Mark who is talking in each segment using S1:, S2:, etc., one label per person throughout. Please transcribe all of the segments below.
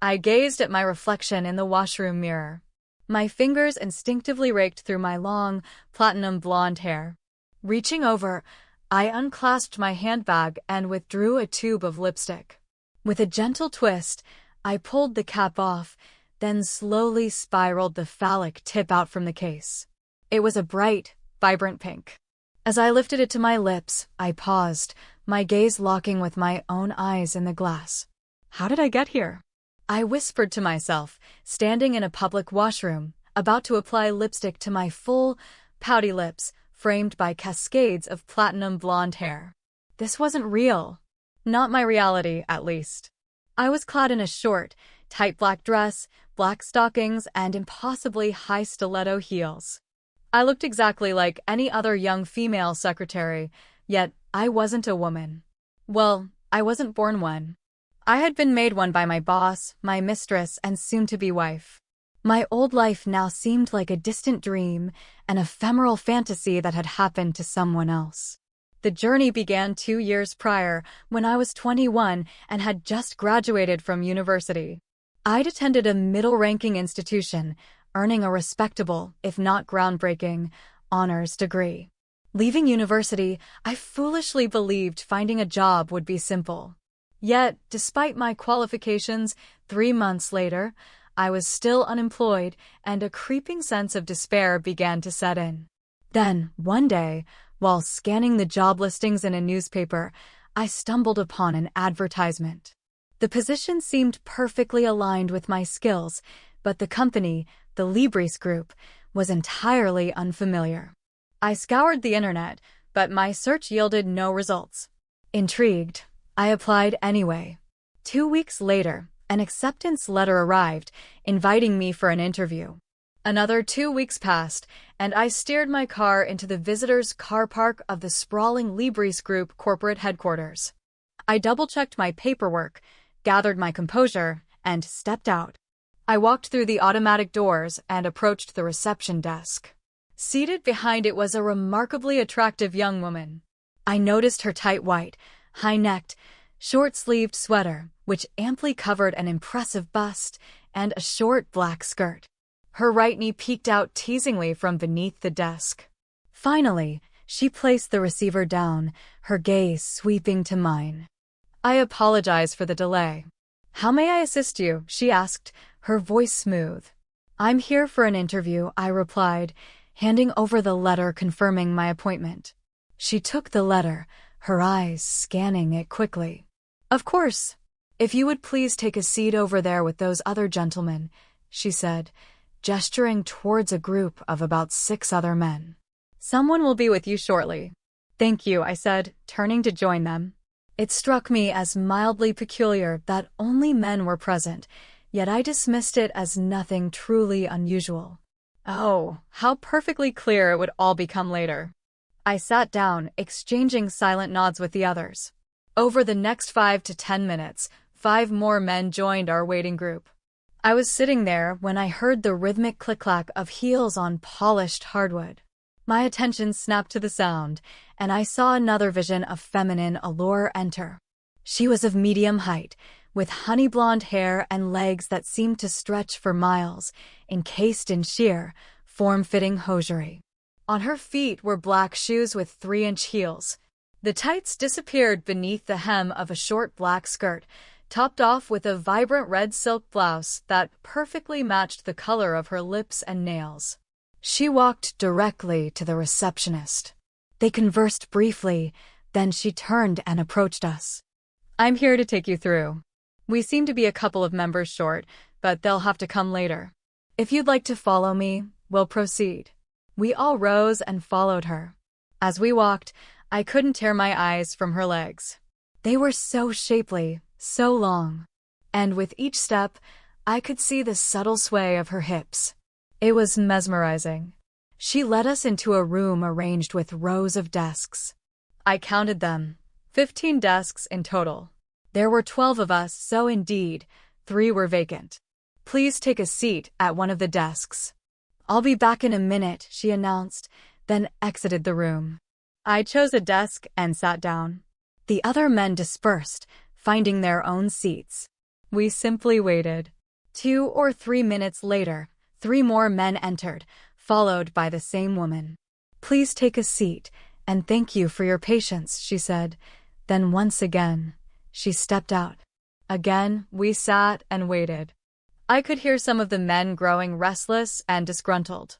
S1: I gazed at my reflection in the washroom mirror. My fingers instinctively raked through my long, platinum blonde hair. Reaching over, I unclasped my handbag and withdrew a tube of lipstick. With a gentle twist, I pulled the cap off, then slowly spiraled the phallic tip out from the case. It was a bright, vibrant pink. As I lifted it to my lips, I paused, my gaze locking with my own eyes in the glass. How did I get here? I whispered to myself, standing in a public washroom, about to apply lipstick to my full, pouty lips, framed by cascades of platinum blonde hair. This wasn't real. Not my reality, at least. I was clad in a short, tight black dress, black stockings, and impossibly high stiletto heels. I looked exactly like any other young female secretary, yet I wasn't a woman. Well, I wasn't born one. I had been made one by my boss, my mistress, and soon-to-be wife. My old life now seemed like a distant dream, an ephemeral fantasy that had happened to someone else. The journey began 2 years prior, when I was 21 and had just graduated from university. I'd attended a middle-ranking institution, earning a respectable, if not groundbreaking, honors degree. Leaving university, I foolishly believed finding a job would be simple. Yet, despite my qualifications, 3 months later, I was still unemployed, and a creeping sense of despair began to set in. Then, one day, while scanning the job listings in a newspaper, I stumbled upon an advertisement. The position seemed perfectly aligned with my skills, but the company, the Libris Group, was entirely unfamiliar. I scoured the internet, but my search yielded no results. Intrigued, I applied anyway. 2 weeks later, an acceptance letter arrived, inviting me for an interview. Another 2 weeks passed, and I steered my car into the visitors' car park of the sprawling Libris Group corporate headquarters. I double-checked my paperwork, gathered my composure, and stepped out. I walked through the automatic doors and approached the reception desk. Seated behind it was a remarkably attractive young woman. I noticed her tight white, high-necked, short-sleeved sweater, which amply covered an impressive bust, and a short black skirt. Her right knee peeked out teasingly from beneath the desk. Finally, she placed the receiver down, her gaze sweeping to mine. I apologize for the delay. How may I assist you? She asked, her voice smooth. I'm here for an interview, I replied, handing over the letter confirming my appointment. She took the letter, her eyes scanning it quickly. Of course. If you would please take a seat over there with those other gentlemen, she said, gesturing towards a group of about 6 other men. Someone will be with you shortly. Thank you, I said, turning to join them. It struck me as mildly peculiar that only men were present, yet I dismissed it as nothing truly unusual. Oh, how perfectly clear it would all become later. I sat down, exchanging silent nods with the others. Over the next 5 to 10 minutes, 5 more men joined our waiting group. I was sitting there when I heard the rhythmic click-clack of heels on polished hardwood. My attention snapped to the sound, and I saw another vision of feminine allure enter. She was of medium height, with honey blonde hair and legs that seemed to stretch for miles, encased in sheer, form-fitting hosiery. On her feet were black shoes with 3-inch heels. The tights disappeared beneath the hem of a short black skirt, topped off with a vibrant red silk blouse that perfectly matched the color of her lips and nails. She walked directly to the receptionist. They conversed briefly, then she turned and approached us. I'm here to take you through. We seem to be a couple of members short, but they'll have to come later. If you'd like to follow me, we'll proceed. We all rose and followed her. As we walked, I couldn't tear my eyes from her legs. They were so shapely, so long. And with each step, I could see the subtle sway of her hips. It was mesmerizing. She led us into a room arranged with rows of desks. I counted them, 15 desks in total. There were 12 of us, so indeed, 3 were vacant. Please take a seat at one of the desks. I'll be back in a minute, she announced, then exited the room. I chose a desk and sat down. The other men dispersed, finding their own seats. We simply waited. 2 or 3 minutes later, 3 more men entered, followed by the same woman. "Please take a seat, and thank you for your patience," she said. Then once again, she stepped out. Again, we sat and waited. I could hear some of the men growing restless and disgruntled.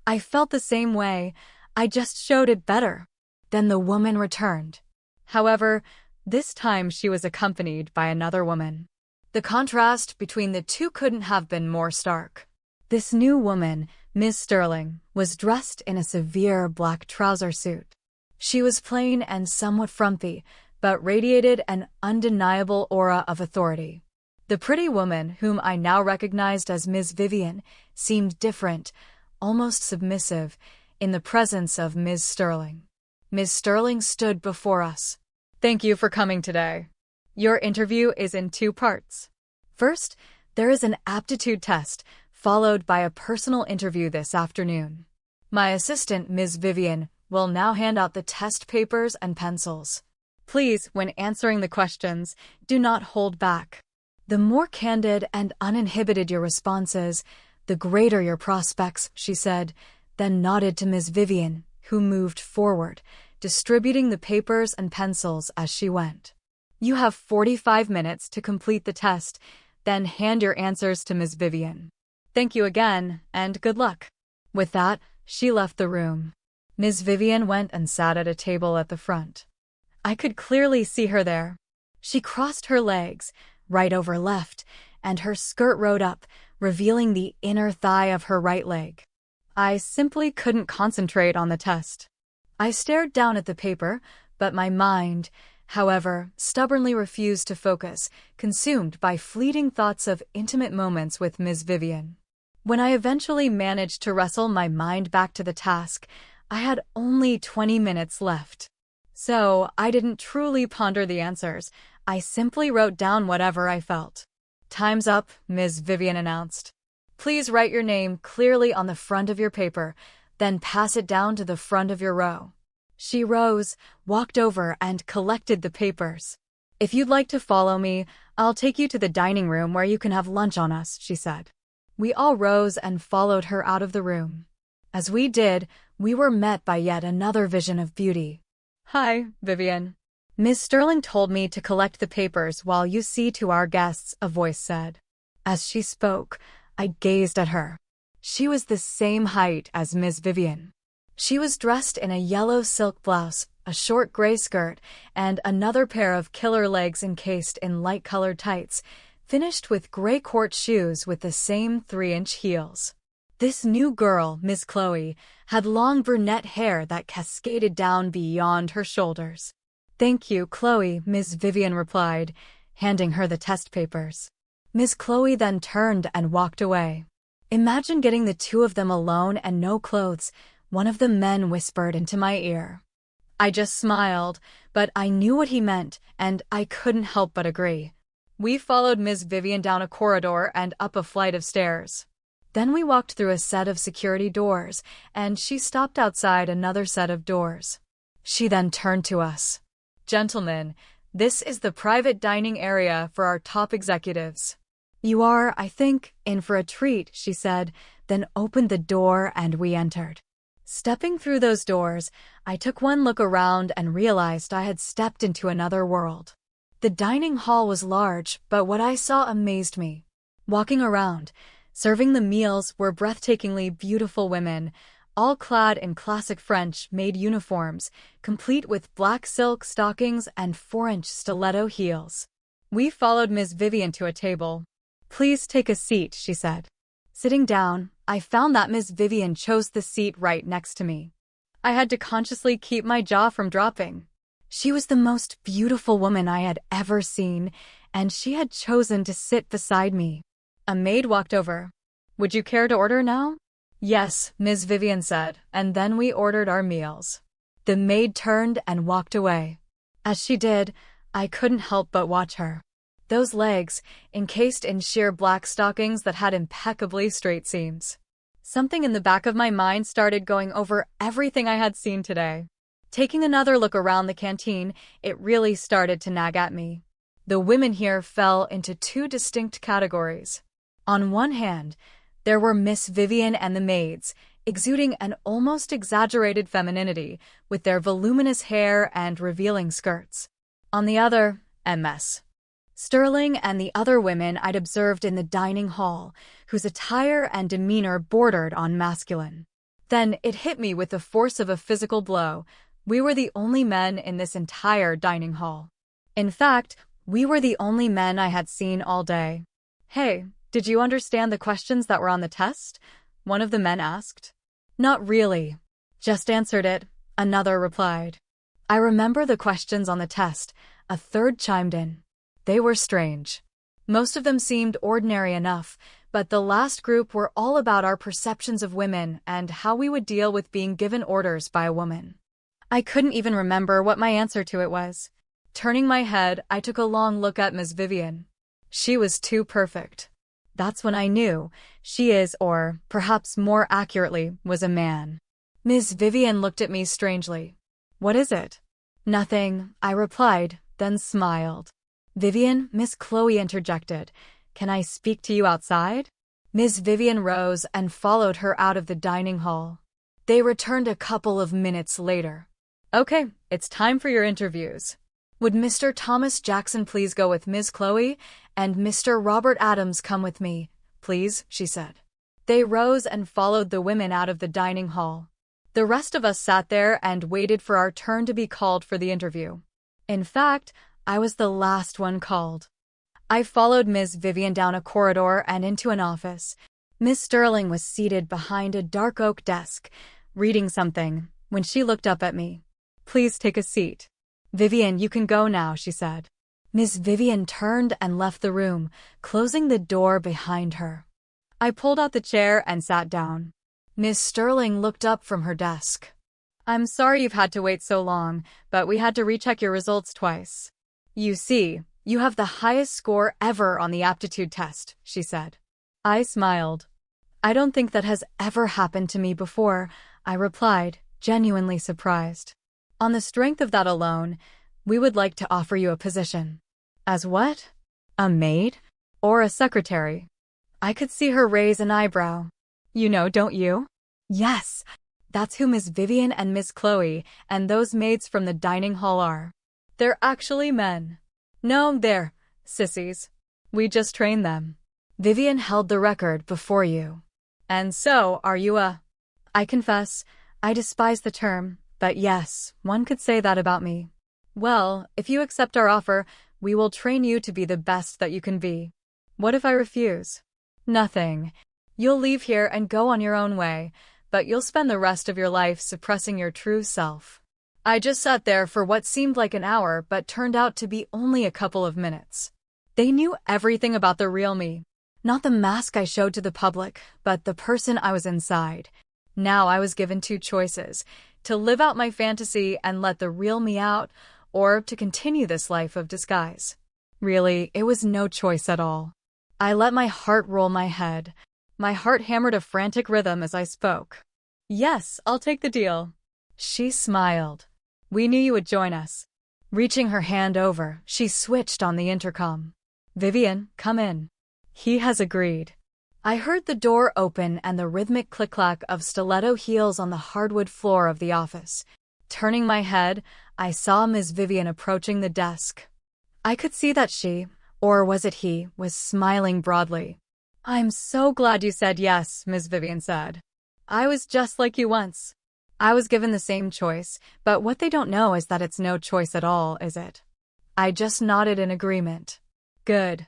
S1: I felt the same way, I just showed it better. Then the woman returned. However, this time she was accompanied by another woman. The contrast between the two couldn't have been more stark. This new woman, Ms. Sterling, was dressed in a severe black trouser suit. She was plain and somewhat frumpy, but radiated an undeniable aura of authority. The pretty woman, whom I now recognized as Ms. Vivian, seemed different, almost submissive, in the presence of Ms. Sterling. Ms. Sterling stood before us. "Thank you for coming today. Your interview is in 2 parts. First, there is an aptitude test, followed by a personal interview this afternoon. My assistant, Ms. Vivian, will now hand out the test papers and pencils. Please, when answering the questions, do not hold back. The more candid and uninhibited your responses, the greater your prospects," she said, then nodded to Ms. Vivian, who moved forward, distributing the papers and pencils as she went. "You have 45 minutes to complete the test, then hand your answers to Ms. Vivian. Thank you again, and good luck." With that, she left the room. Ms. Vivian went and sat at a table at the front. I could clearly see her there. She crossed her legs, right over left, and her skirt rode up, revealing the inner thigh of her right leg. I simply couldn't concentrate on the test. I stared down at the paper, but my mind, however, stubbornly refused to focus, consumed by fleeting thoughts of intimate moments with Ms. Vivian. When I eventually managed to wrestle my mind back to the task, I had only 20 minutes left. So I didn't truly ponder the answers. I simply wrote down whatever I felt. "Time's up," Ms. Vivian announced. "Please write your name clearly on the front of your paper, then pass it down to the front of your row." She rose, walked over, and collected the papers. "If you'd like to follow me, I'll take you to the dining room where you can have lunch on us," she said. We all rose and followed her out of the room. As we did, we were met by yet another vision of beauty. "Hi, Vivian. Ms. Sterling told me to collect the papers while you see to our guests," a voice said. As she spoke, I gazed at her. She was the same height as Ms. Vivian. She was dressed in a yellow silk blouse, a short gray skirt, and another pair of killer legs encased in light-colored tights, finished with gray court shoes with the same 3-inch heels. This new girl, Miss Chloe, had long brunette hair that cascaded down beyond her shoulders. "Thank you, Chloe," Miss Vivian replied, handing her the test papers. Miss Chloe then turned and walked away. "Imagine getting the 2 of them alone and no clothes," one of the men whispered into my ear. I just smiled, but I knew what he meant, and I couldn't help but agree. We followed Miss Vivian down a corridor and up a flight of stairs. Then we walked through a set of security doors, and she stopped outside another set of doors. She then turned to us. "Gentlemen, this is the private dining area for our top executives. You are, I think, in for a treat," she said, then opened the door and we entered. Stepping through those doors, I took one look around and realized I had stepped into another world. The dining hall was large, but what I saw amazed me. Walking around, serving the meals were breathtakingly beautiful women, all clad in classic French-made uniforms, complete with black silk stockings and 4-inch stiletto heels. We followed Ms. Vivian to a table. "Please take a seat," she said. Sitting down, I found that Ms. Vivian chose the seat right next to me. I had to consciously keep my jaw from dropping. She was the most beautiful woman I had ever seen, and she had chosen to sit beside me. A maid walked over. "Would you care to order now?" "Yes," Ms. Vivian said, and then we ordered our meals. The maid turned and walked away. As she did, I couldn't help but watch her. Those legs, encased in sheer black stockings that had impeccably straight seams. Something in the back of my mind started going over everything I had seen today. Taking another look around the canteen, it really started to nag at me. The women here fell into two distinct categories. On one hand, there were Miss Vivian and the maids, exuding an almost exaggerated femininity with their voluminous hair and revealing skirts. On the other, MS Sterling and the other women I'd observed in the dining hall, whose attire and demeanor bordered on masculine. Then it hit me with the force of a physical blow. We were the only men in this entire dining hall. In fact, we were the only men I had seen all day. "Hey, did you understand the questions that were on the test?" one of the men asked. "Not really. Just answered it," another replied. "I remember the questions on the test," a third chimed in. They were strange. Most of them seemed ordinary enough, but the last group were all about our perceptions of women and how we would deal with being given orders by a woman. I couldn't even remember what my answer to it was. Turning my head, I took a long look at Ms. Vivian. She was too perfect. That's when I knew she is, or perhaps more accurately, was a man. Ms. Vivian looked at me strangely. "What is it?" "Nothing," I replied, then smiled. "Vivian," Miss Chloe interjected, "can I speak to you outside?" Ms. Vivian rose and followed her out of the dining hall. They returned a couple of minutes later. "Okay, it's time for your interviews. Would Mr. Thomas Jackson please go with Ms. Chloe, and Mr. Robert Adams come with me, please," she said. They rose and followed the women out of the dining hall. The rest of us sat there and waited for our turn to be called for the interview. In fact, I was the last one called. I followed Ms. Vivian down a corridor and into an office. Miss Sterling was seated behind a dark oak desk, reading something, when she looked up at me. "Please take a seat." "Vivian, you can go now," she said. Miss Vivian turned and left the room, closing the door behind her. I pulled out the chair and sat down. Miss Sterling looked up from her desk. "I'm sorry you've had to wait so long, but we had to recheck your results twice. You see, you have the highest score ever on the aptitude test," she said. I smiled. "I don't think that has ever happened to me before," I replied, genuinely surprised. "On the strength of that alone, we would like to offer you a position." "As what? A maid? Or a secretary?" I could see her raise an eyebrow. "You know, don't you?" "Yes, that's who Miss Vivian and Miss Chloe and those maids from the dining hall are. They're actually men. No, they're sissies. We just train them. Vivian held the record before you. And so, are you a—" I confess, I despise the term, but yes, one could say that about me. "Well, if you accept our offer, we will train you to be the best that you can be." "What if I refuse?" "Nothing. You'll leave here and go on your own way, but you'll spend the rest of your life suppressing your true self." I just sat there for what seemed like an hour but turned out to be only a couple of minutes. They knew everything about the real me. Not the mask I showed to the public, but the person I was inside. Now I was given two choices: to live out my fantasy and let the real me out, or to continue this life of disguise. Really, it was no choice at all. I let my heart roll my head. My heart hammered a frantic rhythm as I spoke. "Yes, I'll take the deal." She smiled. "We knew you would join us." Reaching her hand over, she switched on the intercom. "Vivian, come in." "He has agreed." I heard the door open and the rhythmic click-clack of stiletto heels on the hardwood floor of the office. Turning my head, I saw Ms. Vivian approaching the desk. I could see that she, or was it he, was smiling broadly. "I'm so glad you said yes," Ms. Vivian said. "I was just like you once." I was given the same choice, but what they don't know is that it's no choice at all, is it? I just nodded in agreement. "Good.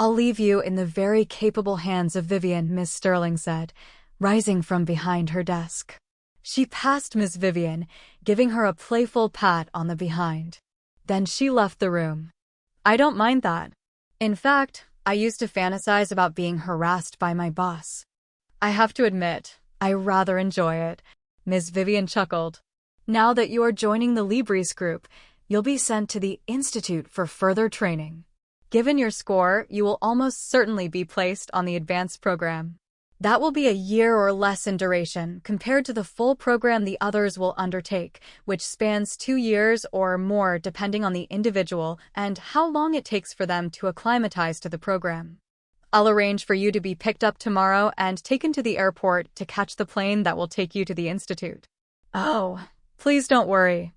S1: I'll leave you in the very capable hands of Vivian," Miss Sterling said, rising from behind her desk. She passed Miss Vivian, giving her a playful pat on the behind. Then she left the room. I don't mind that. In fact, I used to fantasize about being harassed by my boss. I have to admit, I rather enjoy it. Ms. Vivian chuckled. "Now that you are joining the Libris group, you'll be sent to the Institute for further training. Given your score, you will almost certainly be placed on the advanced program." That will be a year or less in duration compared to the full program the others will undertake, which spans 2 years or more depending on the individual and how long it takes for them to acclimatize to the program. I'll arrange for you to be picked up tomorrow and taken to the airport to catch the plane that will take you to the institute. Oh, please don't worry.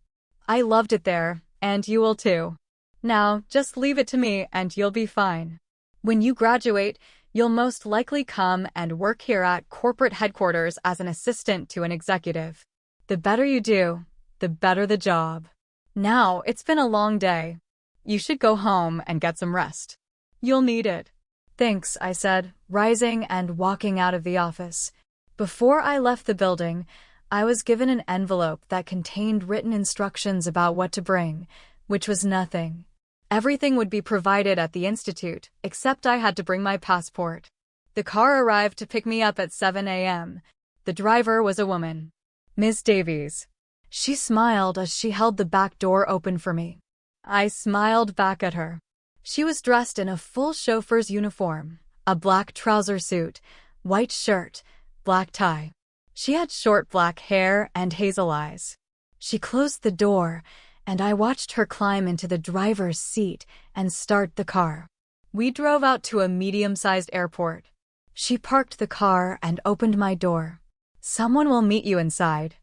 S1: I loved it there, and you will too. Now, just leave it to me and you'll be fine. When you graduate, you'll most likely come and work here at corporate headquarters as an assistant to an executive. The better you do, the better the job. Now, it's been a long day. You should go home and get some rest. You'll need it. Thanks, I said, rising and walking out of the office. Before I left the building, I was given an envelope that contained written instructions about what to bring, which was nothing. Everything would be provided at the institute, except I had to bring my passport. The car arrived to pick me up at 7 a.m. The driver was a woman. Ms. Davies. She smiled as she held the back door open for me. I smiled back at her. She was dressed in a full chauffeur's uniform, a black trouser suit, white shirt, black tie. She had short black hair and hazel eyes. She closed the door, and I watched her climb into the driver's seat and start the car. We drove out to a medium-sized airport. She parked the car and opened my door. Someone will meet you inside.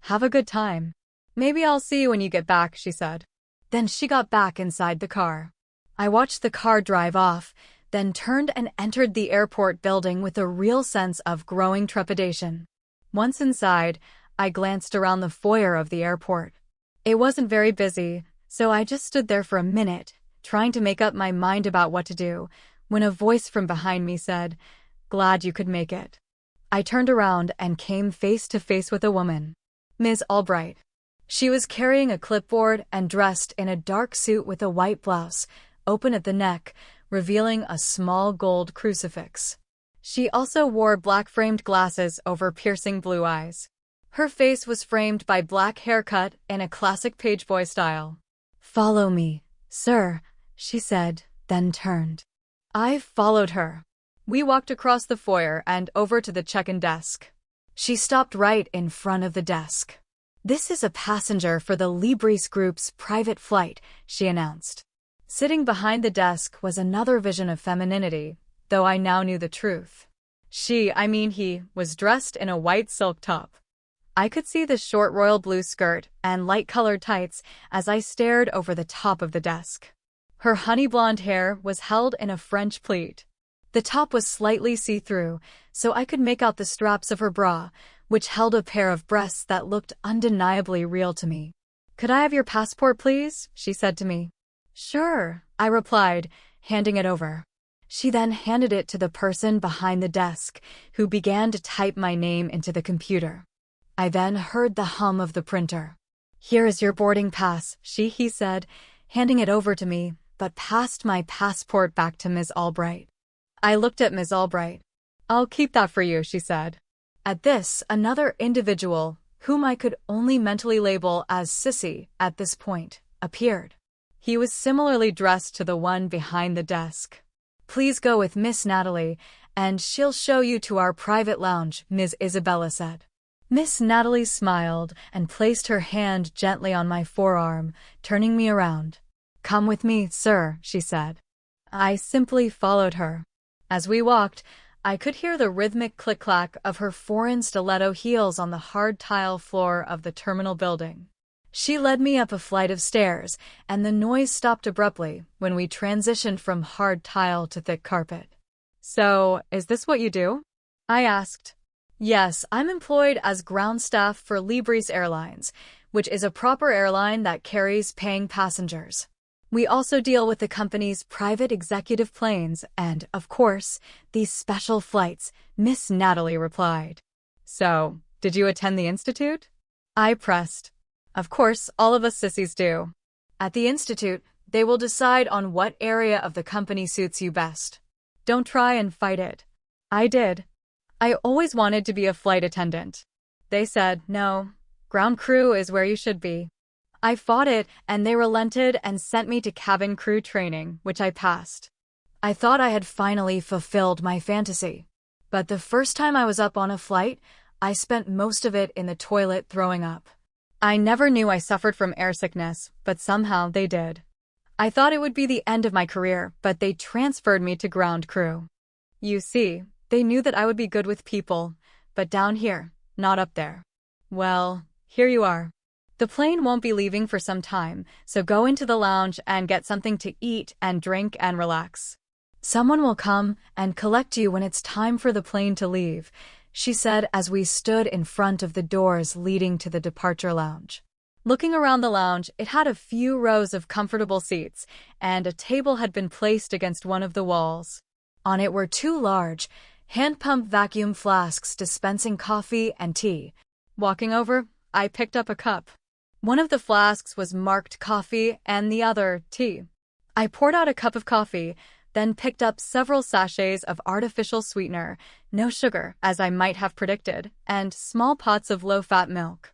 S1: Have a good time. Maybe I'll see you when you get back, she said. Then she got back inside the car. I watched the car drive off, then turned and entered the airport building with a real sense of growing trepidation. Once inside, I glanced around the foyer of the airport. It wasn't very busy, so I just stood there for a minute, trying to make up my mind about what to do, when a voice from behind me said, "Glad you could make it." I turned around and came face to face with a woman. Ms. Albright. She was carrying a clipboard and dressed in a dark suit with a white blouse, open at the neck, revealing a small gold crucifix. She also wore black-framed glasses over piercing blue eyes. Her face was framed by black haircut in a classic pageboy style. "Follow me, sir," she said, then turned. I followed her. We walked across the foyer and over to the check-in desk. She stopped right in front of the desk. "This is a passenger for the Libris Group's private flight," she announced. Sitting behind the desk was another vision of femininity, though I now knew the truth. He, was dressed in a white silk top. I could see the short royal blue skirt and light-colored tights as I stared over the top of the desk. Her honey blonde hair was held in a French pleat. The top was slightly see-through, so I could make out the straps of her bra, which held a pair of breasts that looked undeniably real to me. "Could I have your passport, please?" she said to me. "Sure," I replied, handing it over. She then handed it to the person behind the desk, who began to type my name into the computer. I then heard the hum of the printer. "Here is your boarding pass," he said, handing it over to me, but passed my passport back to Ms. Albright. I looked at Ms. Albright. "I'll keep that for you," she said. At this, another individual, whom I could only mentally label as Sissy at this point, appeared. He was similarly dressed to the one behind the desk. "Please go with Miss Natalie, and she'll show you to our private lounge," Ms. Isabella said. Miss Natalie smiled and placed her hand gently on my forearm, turning me around. "Come with me, sir," she said. I simply followed her. As we walked, I could hear the rhythmic click-clack of her foreign stiletto heels on the hard tile floor of the terminal building. She led me up a flight of stairs, and the noise stopped abruptly when we transitioned from hard tile to thick carpet. "So, is this what you do?" I asked. "Yes, I'm employed as ground staff for Libris Airlines, which is a proper airline that carries paying passengers. We also deal with the company's private executive planes and, of course, these special flights," Miss Natalie replied. "So, did you attend the institute?" I pressed. "Of course, all of us sissies do. At the institute, they will decide on what area of the company suits you best. Don't try and fight it." I did. I always wanted to be a flight attendant. They said, "No, ground crew is where you should be." I fought it, and they relented and sent me to cabin crew training, which I passed. I thought I had finally fulfilled my fantasy. But the first time I was up on a flight, I spent most of it in the toilet throwing up. I never knew I suffered from air sickness, but somehow they did. I thought it would be the end of my career, but they transferred me to ground crew. You see, they knew that I would be good with people, but down here, not up there. Well, here you are. The plane won't be leaving for some time, so go into the lounge and get something to eat and drink and relax. Someone will come and collect you when it's time for the plane to leave, she said as we stood in front of the doors leading to the departure lounge. Looking around the lounge, it had a few rows of comfortable seats, and a table had been placed against one of the walls. On it were two large, hand-pump vacuum flasks dispensing coffee and tea. Walking over, I picked up a cup. One of the flasks was marked coffee and the other tea. I poured out a cup of coffee, then picked up several sachets of artificial sweetener, no sugar, as I might have predicted, and small pots of low-fat milk.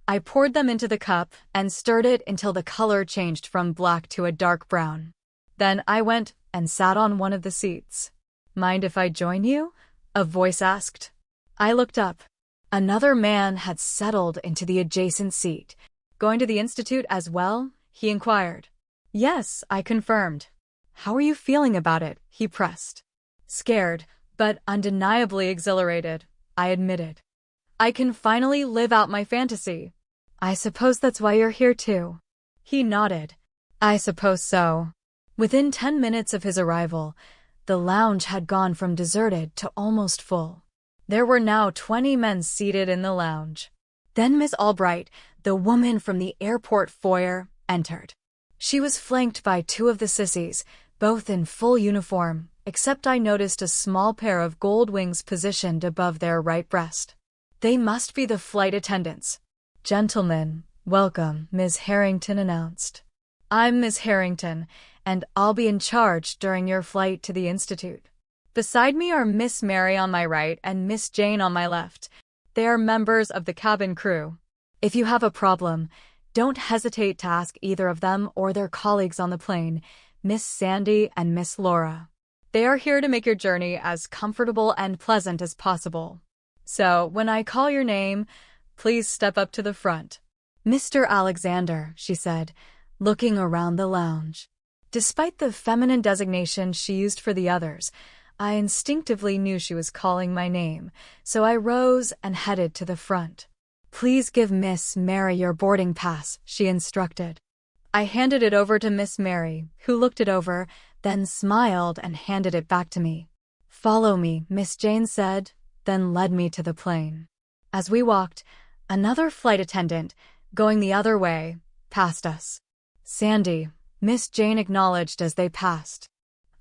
S1: I poured them into the cup and stirred it until the color changed from black to a dark brown. Then I went and sat on one of the seats. Mind if I join you? A voice asked. I looked up. Another man had settled into the adjacent seat. Going to the institute as well? He inquired. Yes, I confirmed. How are you feeling about it? He pressed. Scared, but undeniably exhilarated, I admitted. I can finally live out my fantasy. I suppose that's why you're here too. He nodded. I suppose so. Within 10 minutes of his arrival, the lounge had gone from deserted to almost full. There were now 20 men seated in the lounge. Then Miss Albright, the woman from the airport foyer, entered. She was flanked by two of the sissies, both in full uniform, except I noticed a small pair of gold wings positioned above their right breast. They must be the flight attendants. Gentlemen, welcome, Ms. Harrington announced. I'm Ms. Harrington, and I'll be in charge during your flight to the Institute. Beside me are Miss Mary on my right and Miss Jane on my left. They are members of the cabin crew. If you have a problem, don't hesitate to ask either of them or their colleagues on the plane, Miss Sandy and Miss Laura. They are here to make your journey as comfortable and pleasant as possible. So, when I call your name, please step up to the front. Mr. Alexander, she said, looking around the lounge. Despite the feminine designation she used for the others, I instinctively knew she was calling my name, so I rose and headed to the front. Please give Miss Mary your boarding pass, she instructed. I handed it over to Miss Mary, who looked it over, then smiled and handed it back to me. Follow me, Miss Jane said, then led me to the plane. As we walked, another flight attendant, going the other way, passed us. Sandy, Miss Jane acknowledged as they passed.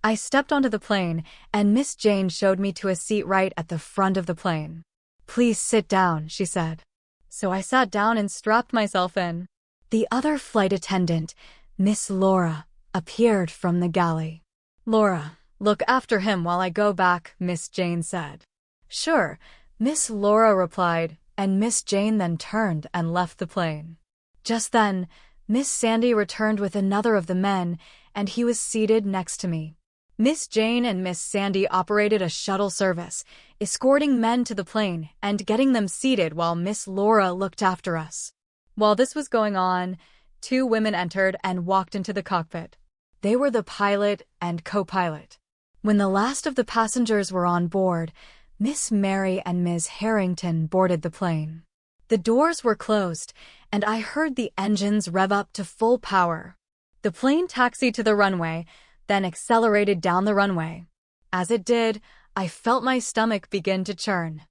S1: I stepped onto the plane, and Miss Jane showed me to a seat right at the front of the plane. Please sit down, she said. So I sat down and strapped myself in. The other flight attendant, Miss Laura, appeared from the galley. Laura, look after him while I go back, Miss Jane said. Sure, Miss Laura replied, and Miss Jane then turned and left the plane. Just then, Miss Sandy returned with another of the men, and he was seated next to me. Miss Jane and Miss Sandy operated a shuttle service, escorting men to the plane and getting them seated while Miss Laura looked after us. While this was going on, two women entered and walked into the cockpit. They were the pilot and co-pilot. When the last of the passengers were on board, Miss Mary and Ms. Harrington boarded the plane. The doors were closed, and I heard the engines rev up to full power. The plane taxied to the runway, then accelerated down the runway. As it did, I felt my stomach begin to churn.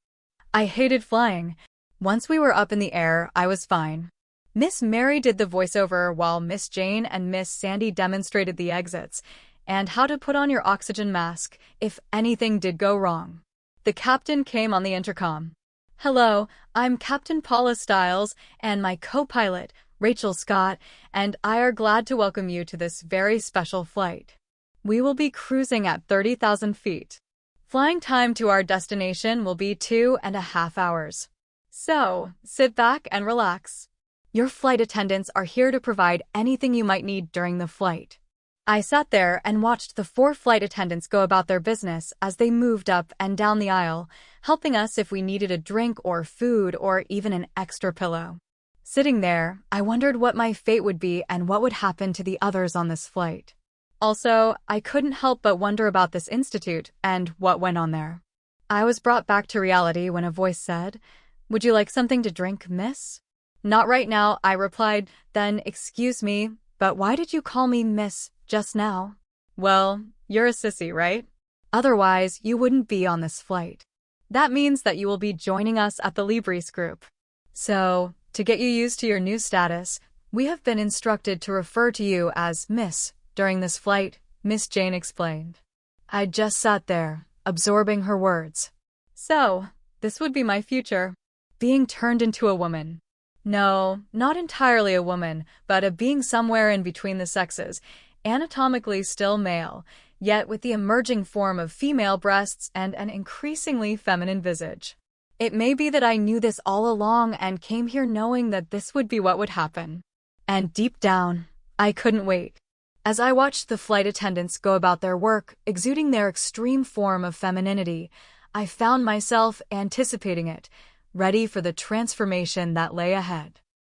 S1: I hated flying. Once we were up in the air, I was fine. Miss Mary did the voiceover while Miss Jane and Miss Sandy demonstrated the exits and how to put on your oxygen mask if anything did go wrong. The captain came on the intercom. Hello, I'm Captain Paula Stiles and my co-pilot, Rachel Scott, and I are glad to welcome you to this very special flight. We will be cruising at 30,000 feet. Flying time to our destination will be 2.5 hours. So, sit back and relax. Your flight attendants are here to provide anything you might need during the flight. I sat there and watched the 4 flight attendants go about their business as they moved up and down the aisle, helping us if we needed a drink or food or even an extra pillow. Sitting there, I wondered what my fate would be and what would happen to the others on this flight. Also, I couldn't help but wonder about this institute and what went on there. I was brought back to reality when a voice said, "Would you like something to drink, miss?" "Not right now," I replied. "Then, excuse me, but why did you call me miss just now?" "Well, you're a sissy, right? Otherwise, you wouldn't be on this flight. That means that you will be joining us at the Libris group. So, to get you used to your new status, we have been instructed to refer to you as Miss during this flight," Miss Jane explained. I just sat there, absorbing her words. So, this would be my future. Being turned into a woman. No, not entirely a woman, but a being somewhere in between the sexes, anatomically still male, yet with the emerging form of female breasts and an increasingly feminine visage. It may be that I knew this all along and came here knowing that this would be what would happen. And deep down, I couldn't wait. As I watched the flight attendants go about their work, exuding their extreme form of femininity, I found myself anticipating it, ready for the transformation that lay ahead.